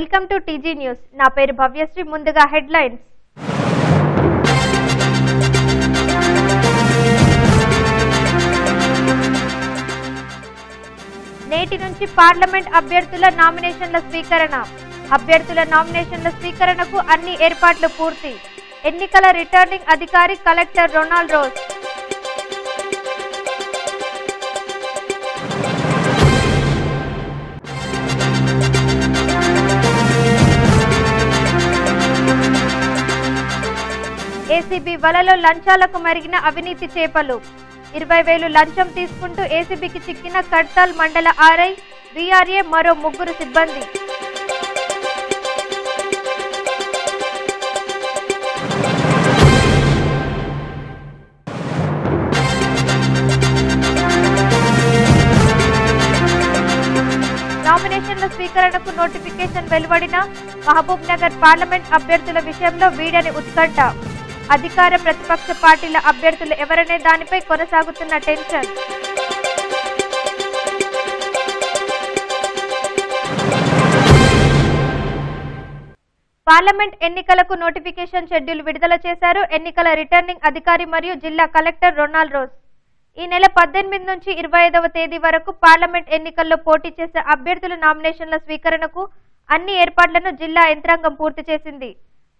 Welcome to TG news. నా పేరు భవ్యశ్రీ. ముందుగా హెడ్లైన్స్. నేటి నుంచి పార్లమెంట్ అభ్యర్థుల నామినేషన్ల స్వీకరణ. అభ్యర్థుల నామినేషన్ల స్వీకరణకు అన్ని ఏర్పాట్లు పూర్తి. ఎన్నికల రిటర్నింగ్ అధికారి కలెక్టర్ రొనాల్డ్ రోజ్. ఏసీబీ వలలో లంచాలకు మరిగిన అవినీతి చేపలు. 20,000 లంచం తీసుకుంటూ ఏసీబీకి చిక్కిన కడ్తాల్ మండల ఆర్ఐ, వీఆర్ఏ, మరో 3 సిబ్బంది. నామినేషన్ల స్వీకరణకు నోటిఫికేషన్ వెలువడిన మహబూబ్ నగర్ పార్లమెంట్ అభ్యర్థుల విషయంలో వీడని ఉత్కంఠ. అధికార ప్రతిపక్ష పార్టీల అభ్యర్థులు ఎవరనే దానిపై కొనసాగుతున్న టెన్షన్. పార్లమెంట్ ఎన్నికలకు నోటిఫికేషన్ షెడ్యూల్ విడుదల చేశారు ఎన్నికల రిటర్నింగ్ అధికారి మరియు జిల్లా కలెక్టర్ రొనాల్డ్ రోజ్. ఈ నెల 18 నుంచి 25వ తేదీ వరకు పార్లమెంట్ ఎన్నికల్లో పోటీ చేసే అభ్యర్థుల నామినేషన్ల స్వీకరణకు అన్ని ఏర్పాట్లను జిల్లా యంత్రాంగం పూర్తి చేసింది.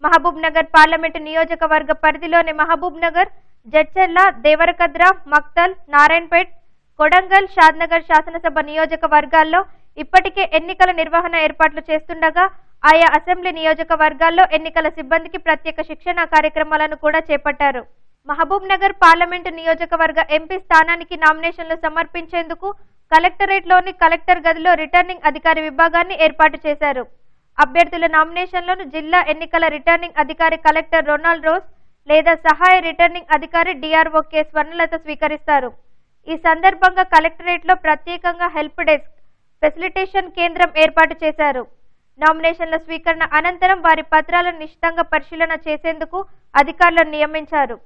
మహబూబ్ నగర్ పార్లమెంటు నియోజకవర్గ పరిధిలోని మహబూబ్ నగర్, జడ్చర్ల, దేవరకద్ర, మక్తల్, నారాయణపేట్, కొడంగల్, షాద్నగర్ శాసనసభ నియోజకవర్గాల్లో ఇప్పటికే ఎన్నికల నిర్వహణ ఏర్పాట్లు చేస్తుండగా ఆయా అసెంబ్లీ నియోజకవర్గాల్లో ఎన్నికల సిబ్బందికి ప్రత్యేక శిక్షణ కార్యక్రమాలను కూడా చేపట్టారు. మహబూబ్ నగర్ పార్లమెంటు నియోజకవర్గ ఎంపీ స్థానానికి నామినేషన్లు సమర్పించేందుకు కలెక్టరేట్లోని కలెక్టర్ గదిలో రిటర్నింగ్ అధికారి విభాగాన్ని ఏర్పాటు చేశారు. అభ్యర్థుల నామినేషన్లను జిల్లా ఎన్నికల రిటర్నింగ్ అధికారి కలెక్టర్ రొనాల్డ్ రోజ్ లేదా సహాయ రిటర్నింగ్ అధికారి డిఆర్ఓ కె స్వర్ణలత స్వీకరిస్తారు. ఈ సందర్భంగా కలెక్టరేట్లో ప్రత్యేకంగా హెల్ప్ డెస్క్, ఫెసిలిటేషన్ కేంద్రం ఏర్పాటు చేశారు. నామినేషన్ల స్వీకరణ అనంతరం వారి పత్రాలను నిశితంగా పరిశీలన చేసేందుకు అధికారులను నియమించారు.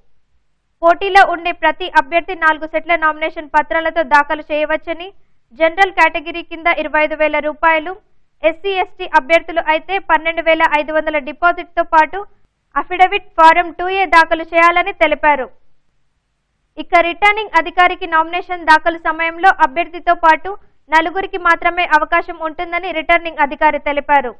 పోటీలో ఉండే ప్రతి అభ్యర్థి 4 సెట్ల నామినేషన్ పత్రాలతో దాఖలు చేయవచ్చని, జనరల్ కేటగిరీ కింద 25,000 రూపాయలు, ఎస్సీ ఎస్టీ అభ్యర్థులు అయితే 12,500 డిపాజిట్తో పాటు అఫిడవిట్ ఫారం 2A దాఖలు చేయాలని తెలిపారు. ఇక రిటర్నింగ్ అధికారికి నామినేషన్ దాఖలు సమయంలో అభ్యర్థితో పాటు 4 మాత్రమే అవకాశం ఉంటుందని రిటర్నింగ్ అధికారి తెలిపారు.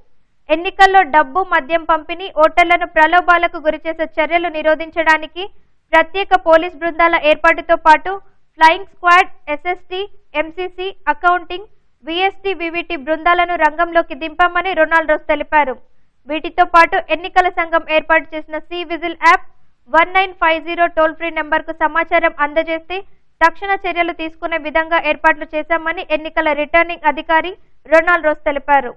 ఎన్నికల్లో డబ్బు, మద్యం పంపిణీ, ఓటర్లను ప్రలోభాలకు గురిచేసే చర్యలు నిరోధించడానికి ప్రత్యేక పోలీస్ బృందాల ఏర్పాటుతో పాటు flying squad, SST, MCC, accounting, VST, VVT బృందాలను రంగంలోకి దింపామని రొనాల్డ్ రోజ్ తెలిపారు. వీటితో పాటు ఎన్నికల సంఘం ఏర్పాటు చేసిన C vigil app 1950 toll free నెంబర్కు సమాచారం అందజేస్తే తక్షణ చర్యలు తీసుకునే విధంగా ఏర్పాట్లు చేశామని ఎన్నికల రిటర్నింగ్ అధికారి రొనాల్డ్ రోజ్ తెలిపారు.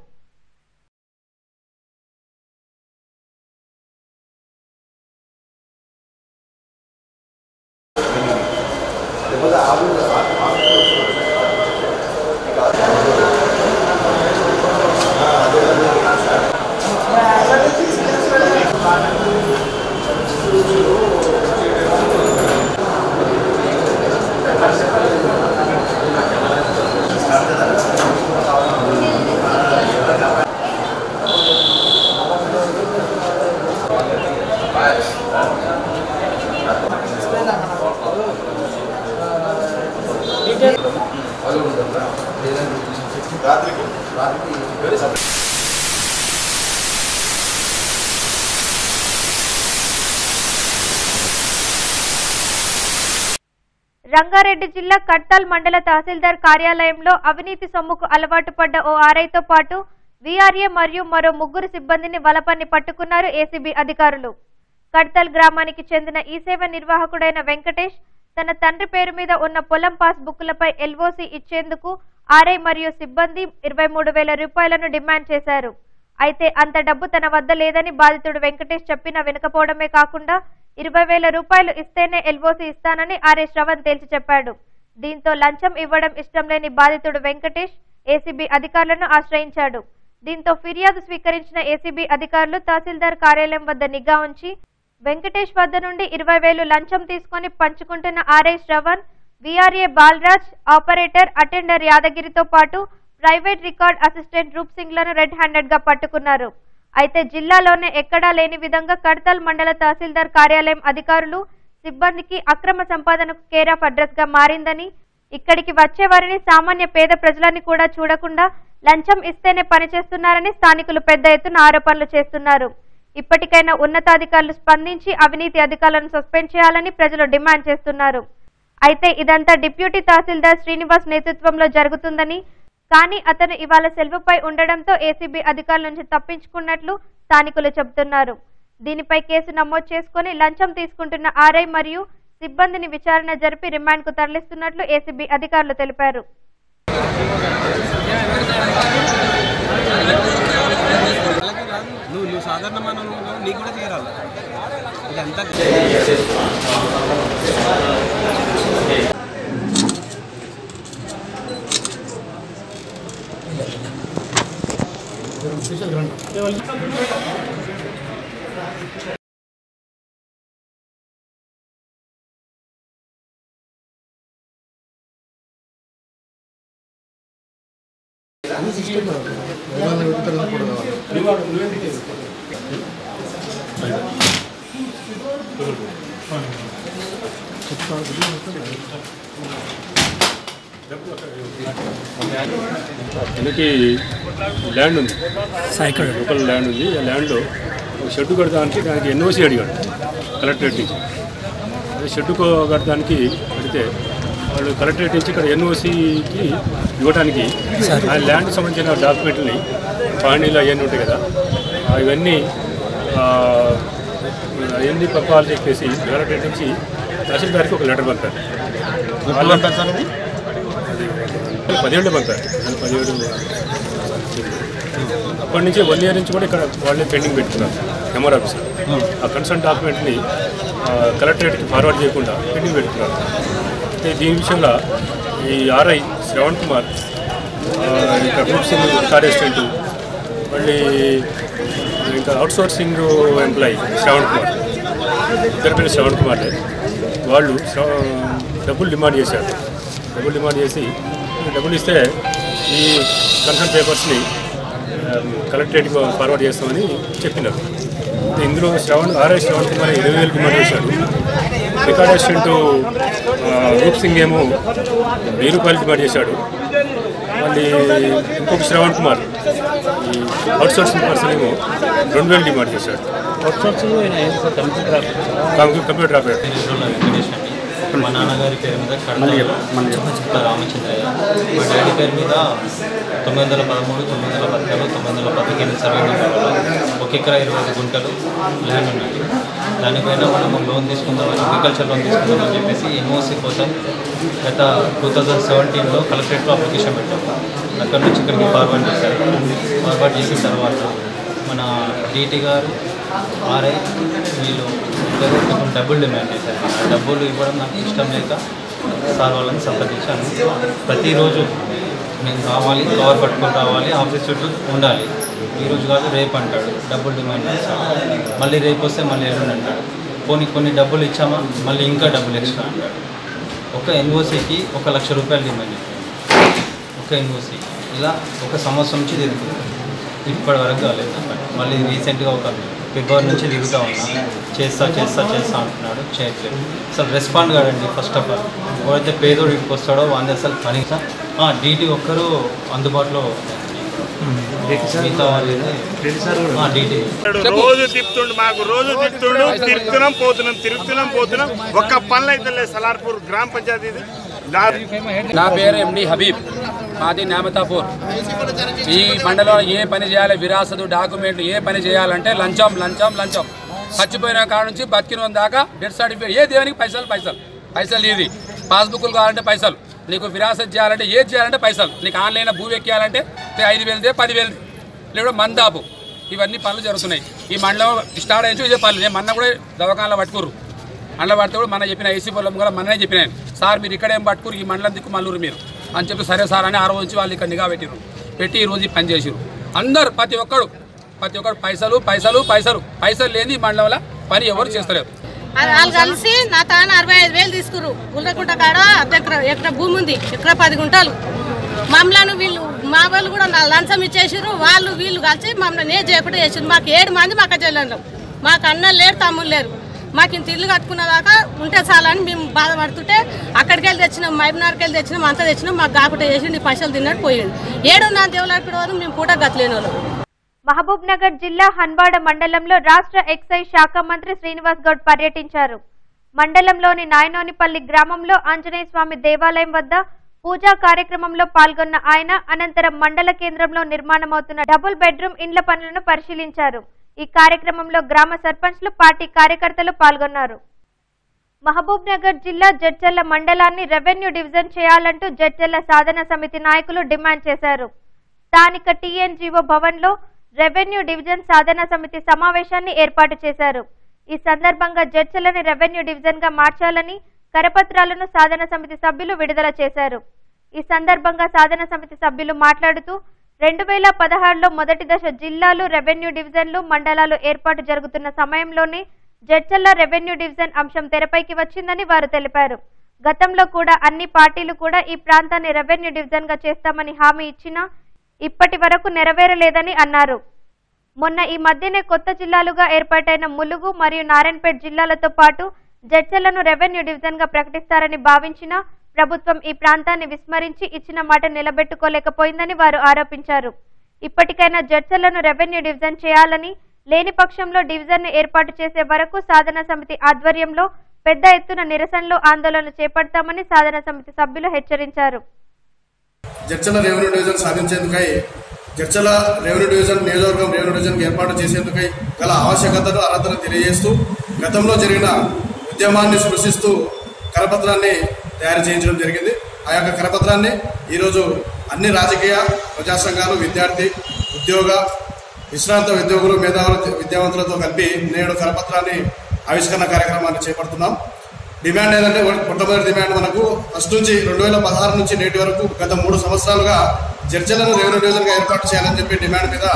రంగారెడ్డి జిల్లా కడ్తాల్ మండల తహసీల్దార్ కార్యాలయంలో అవినీతి సొమ్ముకు అలవాటు పడ్డ ఓ ఆర్ఐతో పాటు వీఆర్ఏ మరియు మరో 3 సిబ్బందిని వలపన్ని పట్టుకున్నారు ఏసీబీ అధికారులు. కడ్తాల్ గ్రామానికి చెందిన ఈ సేవ నిర్వాహకుడైన వెంకటేష్ తన తండ్రి పేరు మీద ఉన్న పొలం పాస్ బుక్లపై ఎల్ఓసి ఇచ్చేందుకు ఆర్ఐ మరియు సిబ్బంది 23,000 రూపాయలను డిమాండ్ చేశారు. అయితే అంత డబ్బు తన వద్ద లేదని బాధితుడు వెంకటేష్ చెప్పినా వినకపోవడమే కాకుండా 20,000 రూపాయలు ఇస్తేనే ఎల్ఓసి ఇస్తానని ఆర్ఐ శ్రవణ్ తేల్చి చెప్పాడు. దీంతో లంచం ఇవ్వడం ఇష్టం లేని బాధితుడు వెంకటేష్ ఏసీబీ అధికారులను ఆశ్రయించాడు. దీంతో ఫిర్యాదు స్వీకరించిన ఏసీబీ అధికారులు తహసీల్దార్ కార్యాలయం వద్ద నిఘా ఉంచి వెంకటేష్ వద్ద నుండి 20,000 లంచం తీసుకుని పంచుకుంటున్న RI Shravan, VRA Balraj, operator, attender యాదగిరితో పాటు private record assistant Roop Singh లను రెడ్ హ్యాండెడ్ గా పట్టుకున్నారు. అయితే జిల్లాలోనే ఎక్కడా లేని విధంగా కడతాల్ మండల తహసీల్దార్ కార్యాలయం అధికారులు సిబ్బందికి అక్రమ సంపాదనకు కేర్ ఆఫ్ అడ్రస్ గా మారిందని, ఇక్కడికి వచ్చే వారిని సామాన్య పేద ప్రజలని కూడా చూడకుండా లంచం ఇస్తేనే పనిచేస్తున్నారని స్థానికులు పెద్ద ఎత్తున ఆరోపణలు చేస్తున్నారు. ఇప్పటికైనా ఉన్నతాధికారులు స్పందించి అవినీతి అధికారులను సస్పెండ్ చేయాలని ప్రజలు డిమాండ్ చేస్తున్నారు. అయితే ఇదంతా డిప్యూటీ తహసీల్దార్ శ్రీనివాస్ నేతృత్వంలో జరుగుతుందని, కానీ అతను ఇవాళ సెలవుపై ఉండడంతో ఏసీబీ అధికారుల నుంచి తప్పించుకున్నట్లు స్థానికులు చెబుతున్నారు. దీనిపై కేసు నమోదు చేసుకుని లంచం తీసుకుంటున్న ఆర్ఐ మరియు సిబ్బందిని విచారణ జరిపి రిమాండ్ కు తరలిస్తున్నట్లు ఏసీబీ అధికారులు తెలిపారు. ల్యాండ్ ఉంది, లోకల్ ల్యాండ్ ఉంది. ఆ ల్యాండ్లో షెడ్ కడడానికి దానికి ఎన్ఓసి అడిగాడు కలెక్టరేట్ నుంచి. అదే షెడ్ కట్టడానికి అడిగితే వాళ్ళు కలెక్టరేట్ నుంచి ఇక్కడ ఎన్ఓసికి ఇవ్వడానికి ఆ ల్యాండ్కి సంబంధించిన డాక్యుమెంట్ని పాండీలు అవన్నీ ఉంటాయి కదా, ఇవన్నీ పంపాలని చెప్పేసి కలెక్టరేట్ నుంచి తహసీల్దార్కి ఒక లెటర్ పంపారు. 17 పంపారు. 17 అప్పటి నుంచి 1 year నుంచి కూడా ఇక్కడ వాళ్ళే పెండింగ్ పెట్టుకున్నారు ఎంఆర్ ఆఫీసర్. ఆ కన్సర్న్ డాక్యుమెంట్ని కలెక్టరేట్కి ఫార్వర్డ్ చేయకుండా పెండింగ్ పెట్టుకున్నారు. అయితే దీని విషయంలో ఈ ఆర్ఐ శ్రవణ్ కుమార్, ఇంకా రూప్ సింగ్ రికార్డ్ అసిస్టెంట్, మళ్ళీ ఇంకా అవుట్సోర్సింగ్ ఎంప్లాయీ శ్రవణ్ కుమార్, ఇద్దరు పేరు శ్రవణ్ కుమార్లే. వాళ్ళు డబ్బులు డిమాండ్ చేశారు. డబ్బులు డిమాండ్ చేసి డబ్బులు ఇస్తే ఈ కన్సర్న్ పేపర్స్ని కలెక్టరేట్కి ఫార్వర్డ్ చేస్తామని చెప్పినారు. ఇందులో ఆర్ఐ శ్రవణ్ కుమార్ 20,000 డిమాండ్ చేశాడు. రికార్డ్ అసిస్టెంట్ రూప్ సింగ్ ఏమో 1000 రూపాయలు డిమాండ్ చేశాడు. మళ్ళీ ఇంకొక శ్రవణ్ కుమార్ ఈ అవుట్సోర్సింగ్ పర్సన్ ఏమో 2000 డిమాండ్ చేశాడు. Computer operator. మా నాన్నగారి పేరు మీద కడతాల్ రామచంద్రయ్య, మా డాడీ పేరు మీద 913, 914, 915 సర్వే నెంబర్లో 1 ఎకరా 20 గుంటలు ల్యాండ్ ఉన్నాయి. దానిపైన మనం లోన్ తీసుకుందామని, అగ్రికల్చర్ లోన్ తీసుకుందామని చెప్పేసి ఎన్ఓసి కోసం గత 2017లో కలెక్టరేట్లో అప్లికేషన్ పెట్టాము. అక్కడ నుంచి ఇక్కడికి ఫార్వర్డ్ చేశారు. ఫార్వర్డ్ చేసిన తర్వాత మన డీటీ గారు, ఆర్ఐ వీళ్ళు కొంచెం డబ్బులు డిమాండ్ చేశారు. ఆ డబ్బులు ఇవ్వడం నాకు ఇష్టం లేక సార్ వాళ్ళని సంప్రదించాను. ప్రతిరోజు నేను కావాలి, కవర్ పట్టుకొని రావాలి, ఆఫీస్ చుట్టూ ఉండాలి. ఈరోజు కాదు రేపు అంటాడు, డబ్బులు డిమాండ్ చేస్తాడు. మళ్ళీ రేపు వస్తే మళ్ళీ ఎల్లుండి అంటాడు. కొన్ని డబ్బులు ఇచ్చామా మళ్ళీ ఇంకా డబ్బులు ఎక్స్ట్రా అంటాడు. ఒక ఎన్ఓసికి 1 లక్ష రూపాయలు డిమాండ్ చేస్తాడు. ఒక ఎన్ఓసి ఇలా 1 సంవత్సరం నుంచి తిరుగుతుంది. ఇప్పటి వరకు కాలేదు. మళ్ళీ రీసెంట్గా ఒక ఫిబ్రవరి నుంచి తిరుగుతూ ఉన్నా, చేస్తా అంటున్నాడు, చేయట్లేదు. అసలు రెస్పాండ్ కాదండి. ఫస్ట్ ఆఫ్ ఆల్ ఎవరైతే పేదోడు ఇంటికి వస్తాడో వాడిని అసలు పని డీటీ ఒక్కరు అందుబాటులో రోజు తిప్పుతుండు, మాకు రోజు తిప్పుతుండు. తిరుగుతున్నాం పోతున్నాం. ఒక్క పనులు అయితే లేదు. సలార్పూర్ గ్రామ పంచాయతీ. నా పేరు ఎండి హబీబ్, మాది న్యామతాపూర్. ఈ మండలంలో ఏ పని చేయాలి, విరాసతు డాక్యుమెంట్లు ఏ పని చేయాలంటే లంచం. చచ్చిపోయిన కాడ నుంచి బతికిన దాకా డెత్ సర్టిఫికేట్ ఏ దేనికి పైసలు ఇది. పాస్బుక్లు కావాలంటే పైసలు, నీకు విరాసత్ చేయాలంటే ఏది చేయాలంటే పైసలు, నీకు ఆన్లైన్లో భూ ఎక్కియాలంటే 5,000 10,000 లేదా మందాపు. ఇవన్నీ పనులు జరుగుతున్నాయి ఈ మండలం. స్టార్ట్ అయ్యి ఇదే పనులు. నేను మొన్న కూడా దవాఖానలో పట్టుకుర్రు. అందులో పడితే కూడా మన చెప్పిన ఏసీ పొలం కూడా మననే చెప్పినాను, సార్ మీరు ఇక్కడేం పట్టుకురు, ఈ మండలం దిక్కు మల్లూరు మీరు అని చెప్పి. సరే సార్ అని 6 రోజు నుంచి వాళ్ళు ఇక్కడ నిఘా పెట్టి ఈరోజు ఈ పని చేసిరు. అందరు ప్రతి ఒక్కడు పైసలు లేని ఈ మండలంలో పని ఎవరు చేస్తలేరు. వాళ్ళు కలిసి నా తాను 65,000 తీసుకురు. గుండ్రకుంట కాడ ఎక్కడ భూమి ఉంది, ఎక్కడ 10 గుంటలు. మమ్మల్ని వీళ్ళు మా వాళ్ళు కూడా లంచం ఇచ్చేసారు. వాళ్ళు వీళ్ళు కలిసి మమ్మల్ని ఏ చేయకుండా చేసారు. మాకు 7 మంది మాకు చెల్లెళ్ళు, మాకు అన్నలు లేరు, తమ్ముళ్ళు లేరు. మాకు ఇంత ఇల్లు కట్టుకున్న దాకా ఉంటే చాలని మేము బాధపడుతుంటే అక్కడికి వెళ్ళి తెచ్చినాం, మైబనార్కి వెళ్ళి తెచ్చినాం, అంతా తెచ్చినాం. మాకు కాకుండా చేసి నీ పైసలు తిన్నట్టు పోయాడు. 7 దేవులాడు మేము పూట గతలేని వాళ్ళు. మహబూబ్ నగర్ జిల్లా హన్వాడ మండలంలో రాష్ట్ర ఎక్సైజ్ శాఖ మంత్రి శ్రీనివాస్ గౌడ్ పర్యటించారు. మండలంలోని నాయనోనిపల్లి గ్రామంలో ఆంజనేయ స్వామి దేవాలయం వద్ద పూజా కార్యక్రమంలో పాల్గొన్న ఆయన అనంతరం మండల కేంద్రంలో నిర్మాణమవుతున్న డబుల్ బెడ్రూమ్ ఇండ్ల పనులను పరిశీలించారు. ఈ కార్యక్రమంలో గ్రామ సర్పంచ్లు, పార్టీ కార్యకర్తలు పాల్గొన్నారు. మహబూబ్ నగర్ జిల్లా జడ్చర్ల మండలాన్ని రెవెన్యూ డివిజన్ చేయాలంటూ జడ్చర్ల సాధన సమితి నాయకులు డిమాండ్ చేశారు. స్థానిక టీఎన్జీఓ భవన్లో రెవెన్యూ డివిజన్ సాధన సమితి సమావేశాన్ని ఏర్పాటు చేశారు. ఈ సందర్భంగా జడ్చర్లని రెవెన్యూ డివిజన్ గా మార్చాలని కరపత్రాలను సాధన సమితి సభ్యులు విడుదల చేశారు. ఈ సందర్భంగా సాధన సమితి సభ్యులు మాట్లాడుతూ 2016లో మొదటి దశ జిల్లాలు, రెవెన్యూ డివిజన్లు, మండలాలు ఏర్పాటు జరుగుతున్న సమయంలోనే జడ్చర్ల రెవెన్యూ డివిజన్ అంశం తెరపైకి వచ్చిందని వారు తెలిపారు. గతంలో కూడా అన్ని పార్టీలు కూడా ఈ ప్రాంతాన్ని రెవెన్యూ డివిజన్ గా చేస్తామని హామీ ఇచ్చినా ఇప్పటి వరకు నెరవేరలేదని అన్నారు. మొన్న ఈ మధ్యనే కొత్త జిల్లాలుగా ఏర్పాటైన ములుగు మరియు నారాయణపేట జిల్లాలతో పాటు జడ్చర్లను రెవెన్యూ డివిజన్ గా ప్రకటిస్తారని భావించిన ప్రభుత్వం ఈ ప్రాంతాన్ని విస్మరించి ఇచ్చిన మాట నిలబెట్టుకోలేకపోయిందని వారు ఆరోపించారు. ఇప్పటికైనా జడ్చర్లను రెవెన్యూ డివిజన్ చేయాలని, లేని పక్షంలో డివిజన్ ను ఏర్పాటు చేసే వరకు సాధన సమితి ఆధ్వర్యంలో పెద్ద ఎత్తున నిరసనలు, ఆందోళనలు చేపడతామని సాధన సమితి సభ్యులు హెచ్చరించారు. జడ్చర్ల రెవెన్యూ డివిజన్ సాధించేందుకై జడ్చర్ల రెవెన్యూ డివిజన్ నియోజకవర్గం రెవెన్యూ డివిజన్ ఏర్పాటు చేసేందుకై గల ఆవశ్యకతను, అర్హతను తెలియజేస్తూ గతంలో జరిగిన ఉద్యమాన్ని స్పృశిస్తూ కరపత్రాన్ని తయారు చేయించడం జరిగింది. ఆ యొక్క కరపత్రాన్ని ఈరోజు అన్ని రాజకీయ, ప్రజా సంఘాలు, విద్యార్థి, ఉద్యోగ, విశ్రాంత ఉద్యోగులు, మేధావుల, విద్యావంతులతో కలిపి నేడు కరపత్రాన్ని ఆవిష్కరణ కార్యక్రమాన్ని చేపడుతున్నాం. డిమాండ్ ఏంటంటే, మొట్టమొదటి డిమాండ్ మనకు ఫస్ట్ నుంచి 2016 నుంచి నేటి వరకు గత 3 సంవత్సరాలుగా జడ్చర్లను రెవెన్యూ డివిజన్గా ఏర్పాటు చేయాలని చెప్పి డిమాండ్ మీద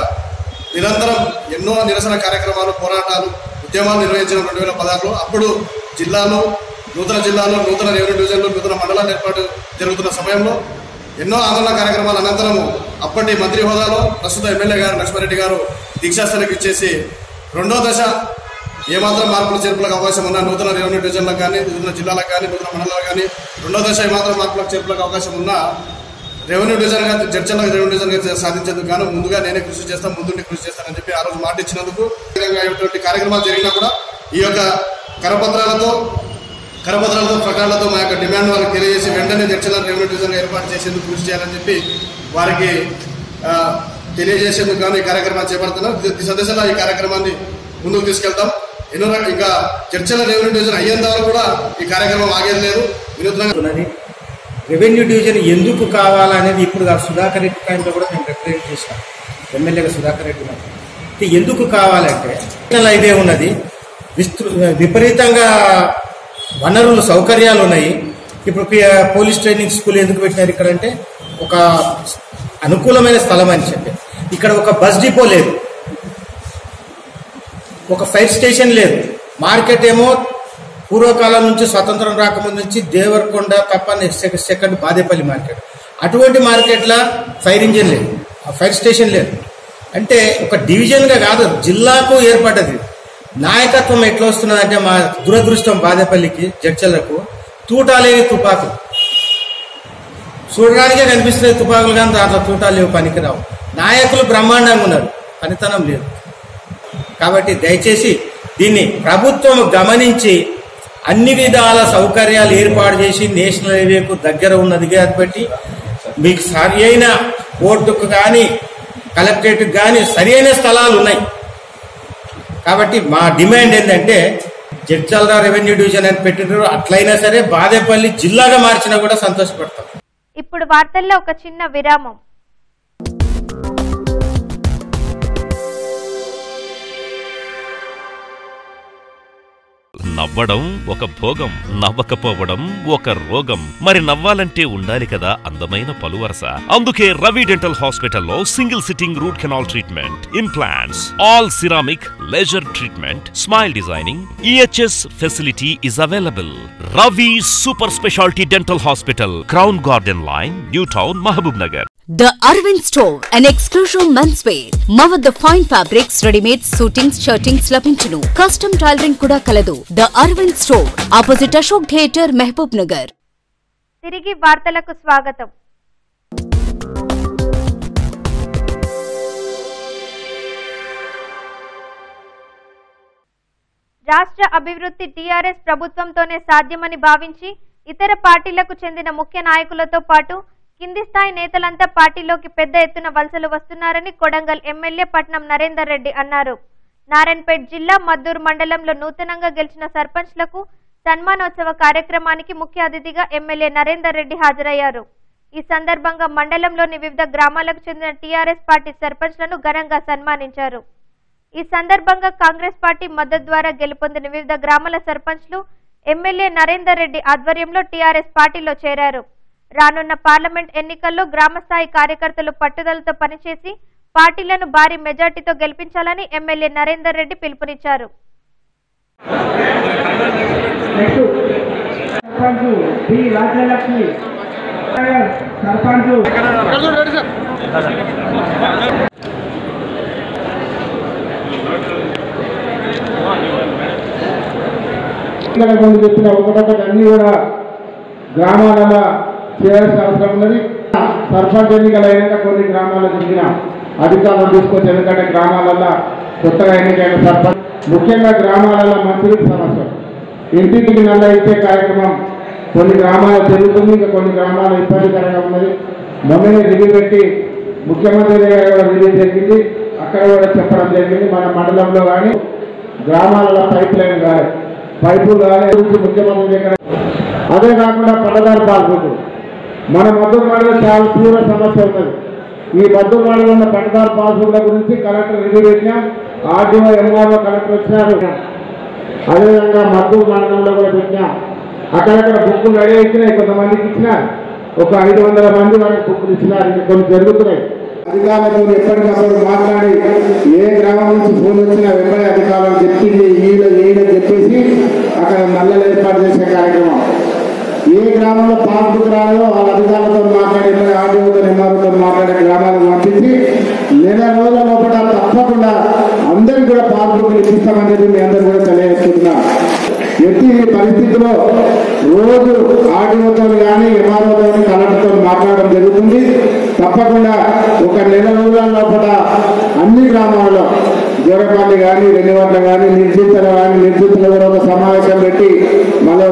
నిరంతరం ఎన్నో నిరసన కార్యక్రమాలు, పోరాటాలు, ఉద్యమాలు నిర్వహించిన 2016లో. అప్పుడు జిల్లాలు, నూతన రెవెన్యూ డివిజన్లు, నూతన మండలాలు ఏర్పాటు జరుగుతున్న సమయంలో ఎన్నో ఆందోళన కార్యక్రమాల అనంతరము అప్పటి మంత్రి హోదాలో ప్రస్తుత ఎమ్మెల్యే గారు లక్ష్మారెడ్డి గారు దీక్షాస్థలికి ఇచ్చేసి 2వ దశ ఏమాత్రం మార్పులు చేర్పులకు అవకాశం ఉన్న నూతన రెవెన్యూ డివిజన్లకు కానీ, నూతన జిల్లాలకు కానీ, నూతన మండలాలకు కానీ 2వ దశ ఏమాత్రం మార్పులకు చేర్పులకు అవకాశం ఉన్న రెవెన్యూ డివిజన్గా జడ్చర్ల రెవెన్యూ డివిజన్గా సాధించేందుకు గాను ముందుగా నేనే కృషి చేస్తాను, ముందుండి కృషి చేస్తానని చెప్పి ఆ రోజు మాట ఇచ్చినందుకు ఎటువంటి కార్యక్రమాలు జరిగినా కూడా ఈ యొక్క కరపత్రాలతో ప్రకారాలతో మా యొక్క డిమాండ్ వారికి తెలియజేసి వెంటనే జడ్చర్ల రెవెన్యూ డివిజన్ ఏర్పాటు చేసేందుకు కృషి చేయాలని చెప్పి వారికి తెలియజేసేందుకు గాను ఈ కార్యక్రమాన్ని చేపడుతున్నాం. దిశదిశలా ఈ కార్యక్రమాన్ని ముందుకు తీసుకెళ్తాం. ఇంకా జడ్చర్ల రెవెన్యూ డివిజన్ అయ్యేంత వరకు కూడా ఈ కార్యక్రమం ఆగేది లేదు. వినూత్నంగా రెవెన్యూ డివిజన్ ఎందుకు కావాలనేది ఇప్పుడు సుధాకర్ రెడ్డి టైంలో కూడా మేము రిప్రజెంట్ చేశాం, ఎమ్మెల్యేగా సుధాకర్ రెడ్డి. ఎందుకు కావాలంటే ఇదే ఉన్నది, విపరీతంగా వనరులు, సౌకర్యాలు ఉన్నాయి. ఇప్పుడు పోలీస్ ట్రైనింగ్ స్కూల్ ఎందుకు పెట్టినారు ఇక్కడ అంటే ఒక అనుకూలమైన స్థలం అని చెప్పి. ఇక్కడ ఒక బస్ డిపో లేదు, ఒక ఫైర్ స్టేషన్ లేదు. మార్కెట్ ఏమో పూర్వకాలం నుంచి, స్వతంత్రం రాకముందు నుంచి దేవరకొండ తప్ప సెకండ్ బాదేపల్లి మార్కెట్. అటువంటి మార్కెట్లో ఫైర్ ఇంజిన్ లేదు, ఫైర్ స్టేషన్ లేదు. అంటే ఒక డివిజన్గా కాదు, జిల్లాకు ఏర్పడ్డది. నాయకత్వం ఎట్లా వస్తున్నదంటే, మా దురదృష్టం బాదేపల్లికి, జడ్చర్లకు తూటాలేని తుపాకులు చూడడానికే కనిపిస్తున్నాయి తుపాకులు, కానీ దాంట్లో తూటాలు లేవు, పనికిరావు. నాయకులు బ్రహ్మాండంగా ఉన్నారు, పనితనం లేదు. కాబట్టి దయచేసి దీన్ని ప్రభుత్వం గమనించి అన్ని విధాల సౌకర్యాలు ఏర్పాటు చేసి నేషనల్ హైవేకు దగ్గర ఉన్నది కాబట్టి మీకు సరి అయిన కోర్టుకు కానీ, కలెక్టరేట్కి కానీ సరి అయిన స్థలాలు ఉన్నాయి. కాబట్టి మా డిమాండ్ ఏంటంటే, జడ్చర్ల రెవెన్యూ డివిజన్ అని పెట్టినారు, అట్లయినా సరే బాదేపల్లి జిల్లాగా మార్చినా కూడా సంతోషపడతాం. ఇప్పుడు వార్తల్లో ఒక చిన్న విరామం. నవ్వడం ఒక భోగం, నవ్వకపోవడం ఒక రోగం. మరి నవ్వాలంటే ఉండాలి కదా అందమైన పలువరస. అందుకే రవి డెంటల్ హాస్పిటల్లో single sitting root canal treatment, implants, all ceramic, laser treatment, smile designing, EHS facility is available. Ravi Super Specialty Dental Hospital, Crown Garden Line, New Town, Mahabub Nagar. The Arvind Store, an exclusive menswear. మా వద్ద fine fabrics, readymade suitings, shirtings లభించును. Custom tailoring కూడా కలదు. The Arvind Store, opposite Ashok theatre, Mahabubnagar. తిరిగి వార్తలకు స్వాగతం. రాష్ట్ర అభివృద్ధి టీఆర్ఎస్ ప్రభుత్వంతోనే సాధ్యమని భావించి ఇతర పార్టీలకు చెందిన ముఖ్య నాయకులతో పాటు కింది స్థాయి నేతలంతా పార్టీలోకి పెద్ద ఎత్తున వలసలు వస్తున్నారని కొడంగల్ ఎమ్మెల్యే పట్నం నరేందర్ రెడ్డి అన్నారు. నారాయణపేట్ జిల్లా మద్దూరు మండలంలో నూతనంగా గెలిచిన సర్పంచ్లకు సన్మానోత్సవ కార్యక్రమానికి ముఖ్య అతిథిగా ఎమ్మెల్యే నరేందర్ రెడ్డి హాజరయ్యారు. ఈ సందర్భంగా మండలంలోని వివిధ గ్రామాలకు చెందిన టీఆర్ఎస్ పార్టీ సర్పంచ్లను ఘనంగా సన్మానించారు. ఈ సందర్భంగా కాంగ్రెస్ పార్టీ మద్దతు ద్వారా గెలుపొందిన వివిధ గ్రామాల సర్పంచ్లు ఎమ్మెల్యే నరేందర్ రెడ్డి ఆధ్వర్యంలో టీఆర్ఎస్ పార్టీలో చేరారు. రానున్న పార్లమెంట్ ఎన్నికల్లో గ్రామస్థాయి కార్యకర్తలు పట్టుదలతో పనిచేసి పార్టీలను భారీ మెజార్టీతో గెలిపించాలని ఎమ్మెల్యే నరేందర్ రెడ్డి పిలుపునిచ్చారు. ముందు చెప్పిన ఒకటొకటి అన్ని కూడా గ్రామాలలో చేయాల్సిన అవసరం ఉన్నది. సర్పంచ్ ఎన్నికలు అయినాక కొన్ని గ్రామాల్లో జరిగిన అధికారులు తీసుకొచ్చి, ఎందుకంటే గ్రామాలలో కొత్తగా ఎన్నికైన సర్పంచ్ ముఖ్యంగా గ్రామాలలో మంచినీటి సమస్య, ఇంటింటికి నల్ల ఇచ్చే కార్యక్రమం కొన్ని గ్రామాలు జరుగుతుంది. ఇంకా కొన్ని గ్రామాలు ఇబ్బందికరంగా ఉన్నది. మొన్ననే రివ్యూ పెట్టి ముఖ్యమంత్రి దగ్గర కూడా రివ్యూ జరిగింది. అక్కడ కూడా చెప్పడం జరిగింది. మన మండలంలో కానీ గ్రామాలలో పైప్ లైన్ కానీ పైపులు కానీ ముఖ్యమంత్రి దగ్గర. అదే కాకుండా పట్టదారు పాస్బుక్ మన మద్దతు మండలం చాలా తీవ్ర సమస్య ఉన్నది. ఈ మద్దతు మండలం ఉన్న పట్టదారు పాస్బుక్ల గురించి కలెక్టర్ రివ్యూ పెట్టినాం. RDO MRO కలెక్టర్ వచ్చినారు. అదేవిధంగా మద్దతు మండలంలో కూడా పెట్టినాం. అక్కడక్కడ బుక్కులు రెడీ ఇచ్చినాయి, కొంతమందికి ఇచ్చినారు. ఒక 500 మంది వరకు బుక్కులు ఇచ్చినారు. ఇంకా కొన్ని జరుగుతున్నాయి. అధికారులతో ఎప్పటికప్పుడు మాట్లాడి ఏ గ్రామం నుంచి ఫోన్ వచ్చినా వెంబడి అధికారులు చెప్పింది ఈయన చెప్పేసి అక్కడ నల్లలు ఏర్పాటు చేసే కార్యక్రమం. ఏ గ్రామంలో పాస్బుక్ రాదో వాళ్ళ అధికారులతో మాట్లాడి RDOతో MROతో మాట్లాడే గ్రామాలకు పంపించి నెల రోజుల లోపల తప్పకుండా అందరికీ కూడా పాస్బుక్లు ఇప్పిస్తామని చెప్పి మీ అందరూ కూడా తెలియజేస్తున్నారు. ఎట్టి పరిస్థితిలో రోజు RDOతో కానీ MROతో కలెక్టర్తో మాట్లాడడం జరుగుతుంది. తప్పకుండా ఒక నెల రోజుల లోపల అన్ని గ్రామాల్లో జోరపల్లి కానీ, రెన్నివట్ల కానీ, నిర్జితులు కానీ, నిర్జితులు కూడా ఒక సమావేశం పెట్టి మళ్ళీ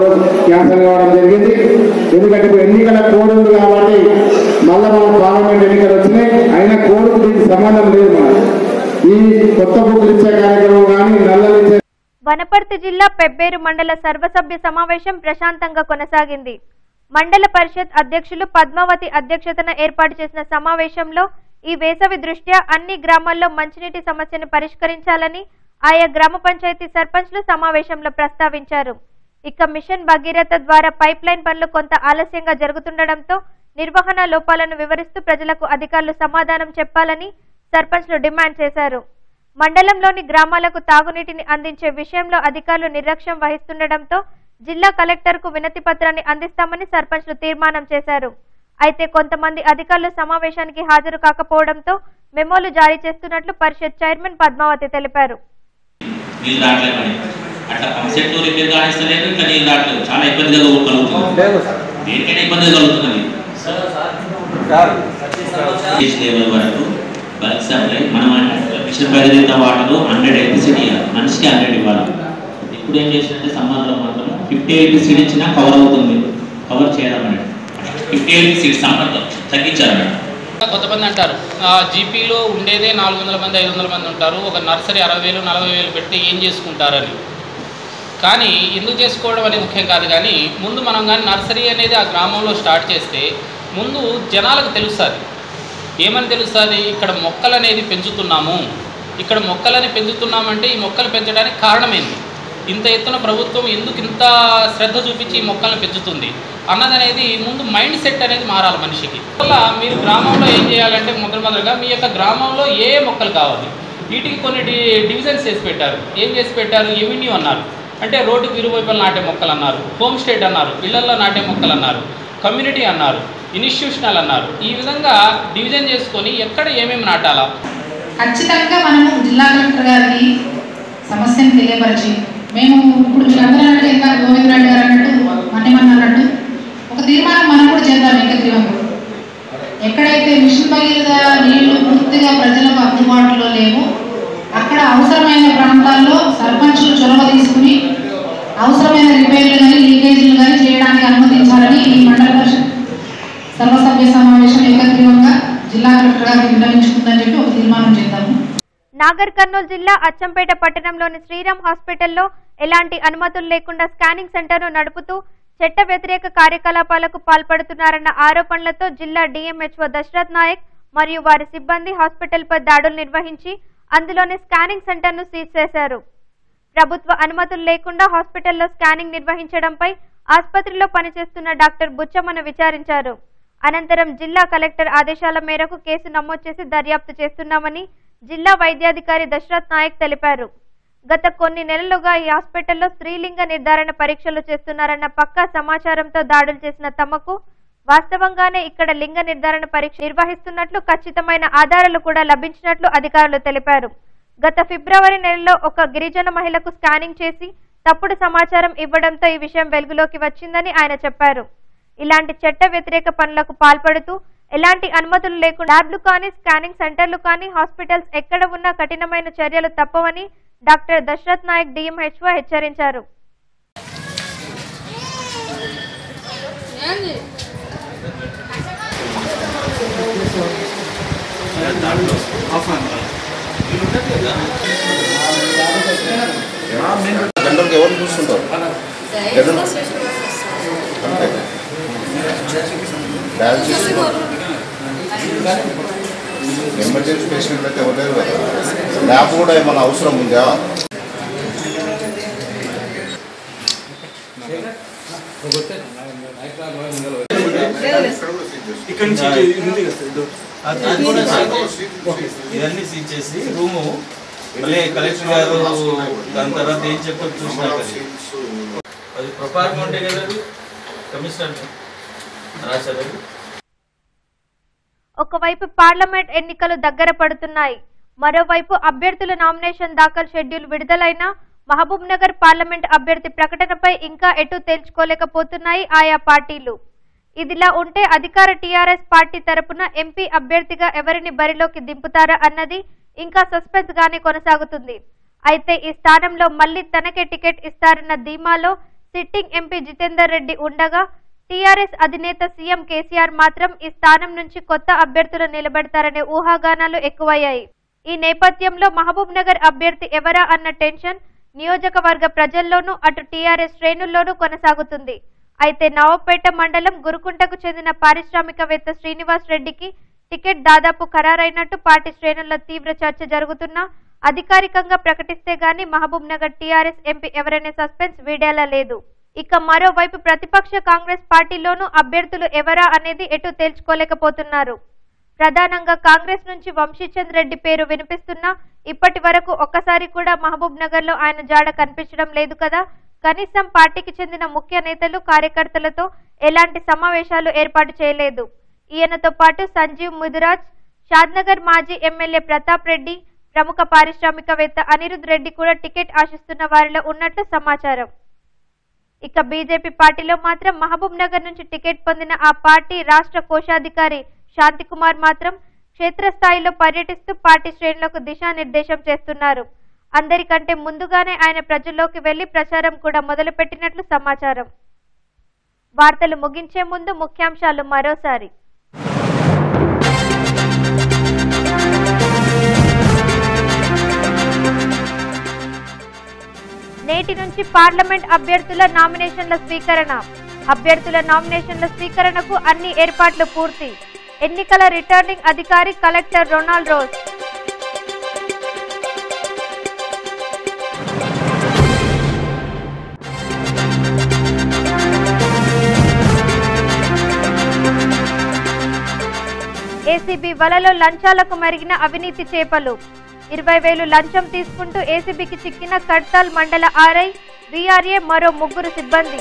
క్యాన్సల్ కావడం జరిగింది. ఎందుకంటే ఇప్పుడు ఎన్నికల కోడ్ ఉంది కాబట్టి మళ్ళీ మన పార్లమెంట్ ఎన్నికలు వచ్చినాయి. అయినా కోడ్కు దీనికి సంబంధం లేదు. మన ఈ కొత్త బుక్కులు ఇచ్చే కార్యక్రమం కానీ నల్లలు ఇచ్చే. వనపర్తి జిల్లా పెబ్బేరు మండల సర్వసభ్య సమావేశం ప్రశాంతంగా కొనసాగింది. మండల పరిషత్ అధ్యక్షులు పద్మావతి అధ్యక్షతన ఏర్పాటు చేసిన సమావేశంలో ఈ వేసవి దృష్ట్యా అన్ని గ్రామాల్లో మంచినీటి సమస్యను పరిష్కరించాలని ఆయా గ్రామ పంచాయతీ సర్పంచ్లు సమావేశంలో ప్రస్తావించారు. ఇక మిషన్ భగీరథ ద్వారా పైప్ లైన్ పనులు కొంత ఆలస్యంగా జరుగుతుండటంతో నిర్వహణ లోపాలను వివరిస్తూ ప్రజలకు అధికారులు సమాధానం చెప్పాలని సర్పంచ్లు డిమాండ్ చేశారు. మండలంలోని గ్రామాలకు తాగునీటిని అందించే విషయంలో అధికారులు నిర్లక్ష్యం వహిస్తుండటంతో జిల్లా కలెక్టర్కు వినతి పత్రాన్ని అందిస్తామని సర్పంచ్లు తీర్మానం చేశారు. అయితే కొంతమంది అధికారులు సమావేశానికి హాజరు కాకపోవడంతో మెమోలు జారీ చేస్తున్నట్లు పరిషత్ చైర్మన్ పద్మావతి తెలిపారు. మనిషికి 100 ఇవ్వాలి. ఇప్పుడు ఏం చేసినట్టే సంబంధంలో మాత్రం 58 సీట్ ఇచ్చినా కవర్ అవుతుంది, కవర్ చేయాలన్నట్టు 58 సీట్ సంబంధం తగ్గించాలన్నట్టు. కొంతమంది అంటారు జీపీలో ఉండేదే 400 మంది 500 మంది ఉంటారు, ఒక నర్సరీ 60,000 40,000 పెడితే ఏం చేసుకుంటారని. కానీ ఎందుకు చేసుకోవడం అనేది ముఖ్యం కాదు. కానీ ముందు మనం కానీ నర్సరీ అనేది ఆ గ్రామంలో స్టార్ట్ చేస్తే ముందు జనాలకు తెలుస్తుంది. ఏమని తెలుస్తుంది? ఇక్కడ మొక్కలు అనేది పెంచుతున్నాము, ఇక్కడ మొక్కలని పెంచుతున్నామంటే ఈ మొక్కలు పెంచడానికి కారణం ఏంటి? ఇంత ఎత్తున ప్రభుత్వం ఎందుకు ఇంత శ్రద్ధ చూపించి ఈ మొక్కలను పెంచుతుంది అన్నదనేది ముందు మైండ్ సెట్ అనేది మారాలి మనిషికి. వల్ల మీరు గ్రామంలో ఏం చేయాలంటే మొదలుగా మీ యొక్క గ్రామంలో ఏ మొక్కలు కావాలి వీటికి కొన్ని డివిజన్స్ చేసి పెట్టారు. ఏం చేసి పెట్టారు? ఎవెన్యూ అన్నారు, అంటే రోడ్డుకి ఇరువైపులు నాటే మొక్కలు అన్నారు, హోమ్ స్టేట్ అన్నారు, ఇళ్లల్లో నాటే మొక్కలు అన్నారు, కమ్యూనిటీ అన్నారు, ఇన్స్టిట్యూషనల్ అన్నారు. ఈ విధంగా డివిజన్ చేసుకొని ఎక్కడ ఏమేమి నాటాలా ఖచ్చితంగా మనము జిల్లా కలెక్టర్ గారికి సమస్యను తెలియపరిచి మేము ఇప్పుడు మీరందరూ అన్నట్టు ఇంకా గోవిందరెడ్డి గారు అన్నట్టు మన్నేమన్నా అన్నట్టు ఒక తీర్మానం మనం కూడా చేద్దాం. ఏకగ్రీవంగా ఎక్కడైతే మిషన్ భగీరథ నీళ్లు పూర్తిగా ప్రజలకు అందుబాటులో లేవు అక్కడ అవసరమైన ప్రాంతాల్లో సర్పంచులు చొరవ తీసుకుని అవసరమైన రిపేర్లు కానీ లీకేజీలు కానీ చేయడానికి అనుమతించాలని ఈ మండల పరిషత్ సర్వసభ్య సమావేశం ఏకగ్రీవంగా జిల్లా కలెక్టర్ గారికి విన్నవించుకుందని చెప్పి ఒక తీర్మానం చేద్దాము. నాగర్ కర్నూలు జిల్లా అచ్చంపేట పట్టణంలోని శ్రీరామ్ హాస్పిటల్లో ఎలాంటి అనుమతులు లేకుండా స్కానింగ్ సెంటర్ను నడుపుతూ చట్ట వ్యతిరేక కార్యకలాపాలకు పాల్పడుతున్నారన్న ఆరోపణలతో జిల్లా డిఎంహెచ్ఓ దశరథ్ నాయక్ మరియు వారి సిబ్బంది హాస్పిటల్పై దాడులు నిర్వహించి అందులోని స్కానింగ్ సెంటర్ను సీజ్ చేశారు. ప్రభుత్వ అనుమతులు లేకుండా హాస్పిటల్లో స్కానింగ్ నిర్వహించడంపై ఆసుపత్రిలో పనిచేస్తున్న డాక్టర్ బుచ్చమ్మను విచారించారు. అనంతరం జిల్లా కలెక్టర్ ఆదేశాల మేరకు కేసు నమోదు చేసి దర్యాప్తు చేస్తున్నామని జిల్లా వైద్యాధికారి దశరథ్ నాయక్ తెలిపారు. గత కొన్ని నెలలుగా ఈ హాస్పిటల్లో స్త్రీలింగ నిర్ధారణ పరీక్షలు చేస్తున్నారన్న పక్కా సమాచారంతో దాడులు చేసిన తమకు వాస్తవంగానే ఇక్కడ లింగ నిర్ధారణ పరీక్ష నిర్వహిస్తున్నట్లు ఖచ్చితమైన ఆధారాలు కూడా లభించినట్లు అధికారులు తెలిపారు. గత ఫిబ్రవరి నెలలో ఒక గిరిజన మహిళకు స్కానింగ్ చేసి తప్పుడు సమాచారం ఇవ్వడంతో ఈ విషయం వెలుగులోకి వచ్చిందని ఆయన చెప్పారు. ఇలాంటి చట్ట వ్యతిరేక పనులకు పాల్పడుతూ ఎలాంటి అనుమతులు లేకుండా ల్యాబ్లు కానీ స్కానింగ్ సెంటర్లు కానీ హాస్పిటల్స్ ఎక్కడ ఉన్నా కఠినమైన చర్యలు తప్పవని డాక్టర్ దశరథ్ నాయక్ డిఎంహెచ్ఓ హెచ్చరించారు. ఎవరు చూస్తుంటారు ఎమర్జెన్సీ పేషెంట్ అయితే ఎవరు కదా ల్యాబ్ కూడా ఏమైనా అవసరం ఉందా? ఇవన్నీ సీజ్ చేసి రూము మళ్ళీ కలెక్టర్ గారు దాని తర్వాత ఏం చెప్పారు చూసినా అది ప్రొపార్గా ఉంటే కదా కమిషనర్ రాశారు. ఒకవైపు పార్లమెంట్ ఎన్నికలు దగ్గర పడుతున్నాయి, మరోవైపు అభ్యర్థుల నామినేషన్ దాఖలు షెడ్యూల్ విడుదలైన మహబూబ్ నగర్ పార్లమెంట్ అభ్యర్థి ప్రకటనపై ఇంకా ఎటు తేల్చుకోలేకపోతున్నాయి ఆయా పార్టీలు. ఇదిలా ఉంటే అధికార టీఆర్ఎస్ పార్టీ తరపున ఎంపీ అభ్యర్థిగా ఎవరిని బరిలోకి దింపుతారా అన్నది ఇంకా సస్పెన్స్ గానే కొనసాగుతుంది. అయితే ఈ స్థానంలో మళ్లీ తనకే టికెట్ ఇస్తారన్న ధీమాలో సిట్టింగ్ ఎంపీ జితేందర్ రెడ్డి ఉండగా టీఆర్ఎస్ అధినేత సీఎం కేసీఆర్ మాత్రం ఈ స్థానం నుంచి కొత్త అభ్యర్థులు నిలబెడతారనే ఊహాగానాలు ఎక్కువయ్యాయి. ఈ నేపథ్యంలో మహబూబ్ నగర్ అభ్యర్థి ఎవరా అన్న టెన్షన్ నియోజకవర్గ ప్రజల్లోనూ అటు టీఆర్ఎస్ శ్రేణుల్లోనూ కొనసాగుతుంది. అయితే నవాబ్పేట మండలం గురుకుంటకు చెందిన పారిశ్రామికవేత్త శ్రీనివాస్ రెడ్డికి టికెట్ దాదాపు ఖరారైనట్టు పార్టీ శ్రేణుల్లో తీవ్ర చర్చ జరుగుతున్నా అధికారికంగా ప్రకటిస్తే గానీ మహబూబ్ నగర్ టీఆర్ఎస్ ఎంపీ ఎవరనే సస్పెన్స్ వీడేలా లేదు. ఇక మరోవైపు ప్రతిపక్ష కాంగ్రెస్ పార్టీలోనూ అభ్యర్థులు ఎవరా అనేది ఎటు తేల్చుకోలేకపోతున్నారు. ప్రధానంగా కాంగ్రెస్ నుంచి వంశీచంద్ రెడ్డి పేరు వినిపిస్తున్నా ఇప్పటి వరకు ఒక్కసారి కూడా మహబూబ్ నగర్ లో ఆయన జాడ కనిపించడం లేదు కదా. కనీసం పార్టీకి చెందిన ముఖ్య నేతలు కార్యకర్తలతో ఎలాంటి సమావేశాలు ఏర్పాటు చేయలేదు. ఈయనతో పాటు సంజీవ్ ముదిరాజ్, షాద్నగర్ మాజీ ఎమ్మెల్యే ప్రతాప్ రెడ్డి, ప్రముఖ పారిశ్రామికవేత్త అనిరుద్ రెడ్డి కూడా టికెట్ ఆశిస్తున్న వారిలో ఉన్నట్లు సమాచారం. ఇక బీజేపీ పార్టీలో మాత్రం మహబూబ్ నగర్ నుంచి టికెట్ పొందిన ఆ పార్టీ రాష్ట్ర కోశాధికారి శాంతికుమార్ మాత్రం క్షేత్రస్థాయిలో పర్యటిస్తూ పార్టీ శ్రేణులకు దిశానిర్దేశం చేస్తున్నారు. అందరికంటే ముందుగానే ఆయన ప్రజల్లోకి వెళ్లి ప్రచారం కూడా మొదలుపెట్టినట్లు సమాచారం. వార్తలు ముగించే ముందు ముఖ్యాంశాలు మరోసారి. నేటి నుంచి పార్లమెంట్ అభ్యర్థుల నామినేషన్ల స్వీకరణ. అభ్యర్థుల నామినేషన్ల స్వీకరణకు అన్ని ఏర్పాట్లు పూర్తి. ఎన్నికల రిటర్నింగ్ అధికారి కలెక్టర్ రొనాల్డ్ రోజ్. ఏసీబీ వలలో లంచాలకు మరిగిన అవినీతి చేపలు 20,000 లంచం తీసుకుంటూ ఏసీబీకి చిక్కిన కడ్తాల్ మండల ఆర్ఐ వీఆర్ఏ మరో 3 సిబ్బంది.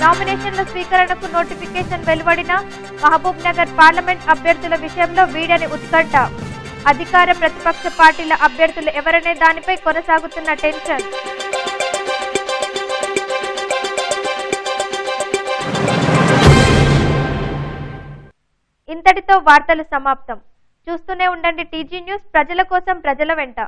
నామినేషన్ల స్వీకరణకు నోటిఫికేషన్ వెలువడిన మహబూబ్ నగర్ పార్లమెంట్ అభ్యర్థుల విషయంలో వీడని ఉత్కంఠ. అధికార ప్రతిపక్ష పార్టీల అభ్యర్థులు ఎవరనే దానిపై కొనసాగుతున్న టెన్షన్. ఇంతటితో వార్తలు సమాప్తం. చూస్తూనే ఉండండి టీజీ న్యూస్, ప్రజల కోసం ప్రజల వెంట.